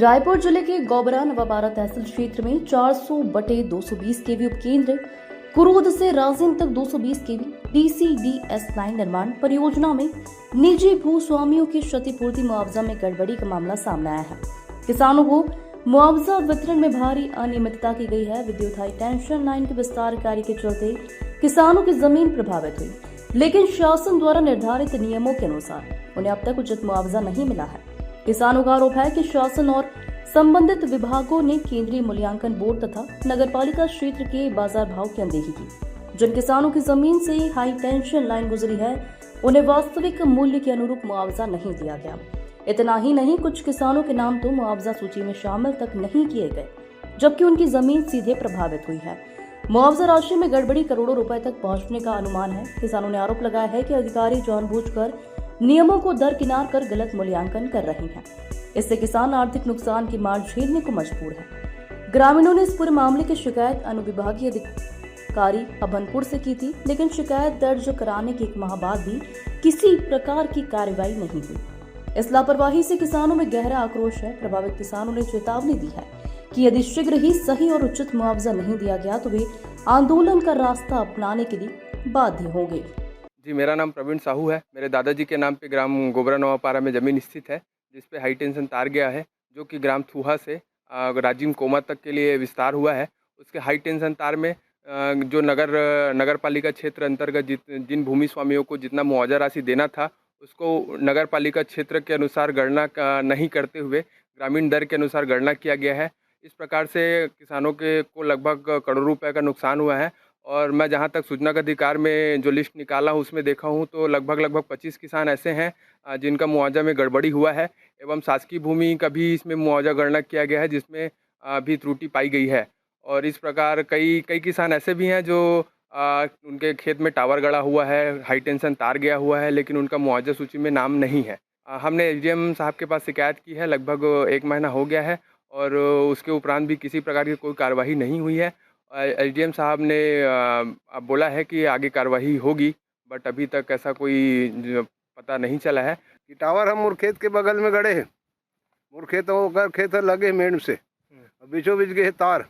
रायपुर जिले के गोबरा नवापारा तहसील क्षेत्र में 400/220 केवी उपकेंद्र कुरूद से राजिम तक 220 केवी DCDS लाइन निर्माण परियोजना में निजी भूस्वामियों की क्षतिपूर्ति मुआवजा में गड़बड़ी का मामला सामने आया है। किसानों को मुआवजा वितरण में भारी अनियमितता की गई है। विद्युत हाई टेंशन लाइन के विस्तार कार्य के चलते किसानों की जमीन प्रभावित हुई, लेकिन शासन द्वारा निर्धारित नियमों के अनुसार उन्हें अब तक उचित मुआवजा नहीं मिला है। किसानों का आरोप है कि शासन और संबंधित विभागों ने केंद्रीय मूल्यांकन बोर्ड तथा नगरपालिका क्षेत्र के बाजार भाव की अनदेखी की। जिन किसानों की जमीन से हाई टेंशन लाइन गुजरी है, उन्हें वास्तविक मूल्य के अनुरूप मुआवजा नहीं दिया गया। इतना ही नहीं, कुछ किसानों के नाम तो मुआवजा सूची में शामिल तक नहीं किए गए, जबकि उनकी जमीन सीधे प्रभावित हुई है। मुआवजा राशि में गड़बड़ी करोड़ों रुपए तक पहुंचने का अनुमान है। किसानों ने आरोप लगाया है कि अधिकारी जानबूझकर नियमों को दरकिनार कर गलत मूल्यांकन कर रहे हैं। इससे किसान आर्थिक नुकसान की मार झेलने को मजबूर है। ग्रामीणों ने इस पूरे मामले की शिकायत अनुविभागीय अधिकारी अभनपुर से की थी, लेकिन शिकायत दर्ज कराने के 1 माह बाद भी किसी प्रकार की कार्रवाई नहीं हुई। इस लापरवाही से किसानों में गहरा आक्रोश है। प्रभावित किसानों ने चेतावनी दी है कि यदि शीघ्र ही सही और उचित मुआवजा नहीं दिया गया तो वे आंदोलन का रास्ता अपनाने के लिए बाध्य होंगे। जी, मेरा नाम प्रवीण साहू है। मेरे दादाजी के नाम पे ग्राम गोबरा नवापारा में ज़मीन स्थित है, जिस पे हाई टेंशन तार गया है, जो कि ग्राम थूहा से राजिम कोमा तक के लिए विस्तार हुआ है। उसके हाई टेंशन तार में जो नगर पालिका क्षेत्र अंतर्गत जिन भूमि स्वामियों को जितना मुआवजा राशि देना था, उसको नगर पालिका क्षेत्र के अनुसार गणना नहीं करते हुए ग्रामीण दर के अनुसार गणना किया गया है। इस प्रकार से किसानों को लगभग करोड़ों रुपए का नुकसान हुआ है। और मैं जहां तक सूचना का अधिकार में जो लिस्ट निकाला हूं उसमें देखा हूं तो लगभग 25 किसान ऐसे हैं जिनका मुआवजा में गड़बड़ी हुआ है, एवं शासकीय भूमि का भी इसमें मुआवजा गणना किया गया है, जिसमें भी त्रुटि पाई गई है। और इस प्रकार कई किसान ऐसे भी हैं जो उनके खेत में टावर गड़ा हुआ है, हाई टेंशन तार गया हुआ है, लेकिन उनका मुआवजा सूची में नाम नहीं है। हमने SDM साहब के पास शिकायत की है, लगभग 1 महीना हो गया है, और उसके उपरांत भी किसी प्रकार की कोई कार्रवाई नहीं हुई है। SDM साहब ने बोला है कि आगे कार्रवाई होगी, बट अभी तक ऐसा कोई पता नहीं चला है। कि टावर हम मोर खेत के बगल में गड़े हैं, मोर खेत लगे मेड़ से, बीचों बीच गए तार,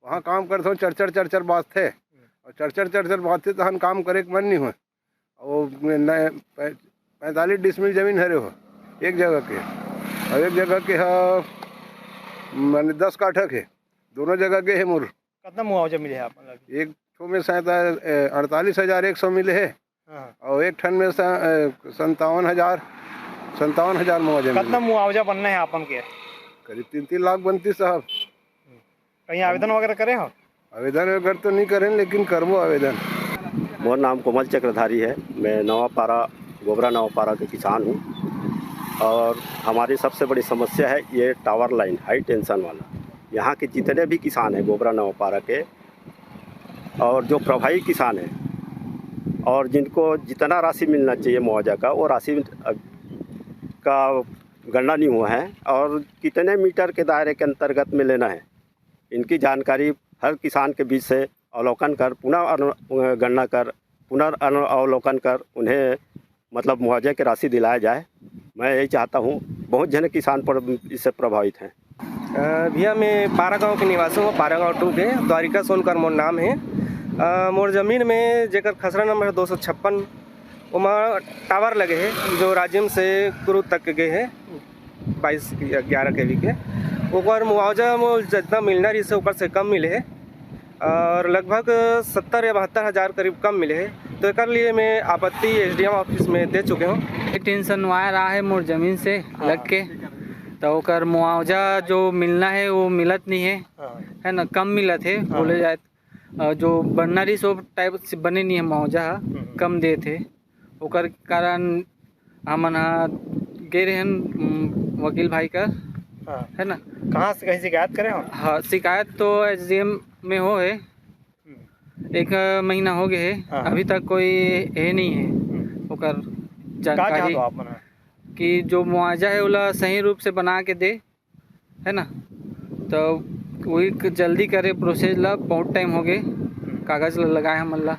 वहाँ काम करते हो चरचर बात थे, और चरचर बात थे तो हम काम करे मन नहीं हुए। वो 45 डिसमिल जमीन हरे हो एक जगह के, और एक जगह के मैंने 10 काठा के, दोनों जगह के है मोर। कितना मुआवजा मिले है आप? एक ठो में 48,100 मिले है, और एक ठन में 57,000 मुआवजा। कितना मुआवजा बनना है आपन के? करीब 3 लाख बनती साहब। कहीं आवेदन वगैरह करे हो? आवेदन वगैरह तो नहीं करें, लेकिन करबो आवेदन। मोर नाम कोमल चक्रधारी है। मैं गोबरा नवापारा के किसान हूँ, और हमारी सबसे बड़ी समस्या है ये टावर लाइन हाई टेंशन वाला। यहाँ के जितने भी किसान हैं गोबरा नवापारा के, और जो प्रभावित किसान हैं और जिनको जितना राशि मिलना चाहिए मुआवजा का, वो राशि का गणना नहीं हुआ है, और कितने मीटर के दायरे के अंतर्गत में लेना है, इनकी जानकारी हर किसान के बीच से अवलोकन कर, पुनः गणना कर, पुनर्अवलोकन कर उन्हें मतलब मुआवजे की राशि दिलाया जाए। मैं यही चाहता हूँ। बहुत जन किसान पर इससे प्रभावित हैं। भैया मैं पारा गांव के निवासी हूँ, पारा गांव 2 के। द्वारिका सोनकर मोर नाम है। मोर जमीन में जेकर खसरा नंबर है 256, वहाँ टावर लगे हैं जो राजिम से कुरूद तक के गए हैं 22-11 केवी के। ओकर मुआवजा जितना मिलना रही से ऊपर से कम मिले है, और लगभग 70 या 72 हज़ार करीब कम मिले है। तो एक लिए मैं आपत्ति SDM ऑफिस में दे चुके हूँ। टेंशन वायर रहा है मोर जमीन से लग के, तो ओकर मुआवजा जो मिलना है वो मिलत नहीं है ना, कम मिलत है। बोले जाए जो बनना रही सो टाइप से बने नहीं है, मुआवजा कम दे थे। ओकर कारण हमन गए रहे वकील भाई का, है ना। कहाँ से कहीं शिकायत करे हो? हाँ, शिकायत तो SDM में हो है, 1 महीना हो गया है। अभी तक कोई है नहीं है ओकर जानकारी कि जो मुआवजा है वो सही रूप से बना के दे, है ना। तो वही जल्दी करे प्रोसेस ला, बहुत टाइम हो गए, कागज़ लगाए हम अल्लाह।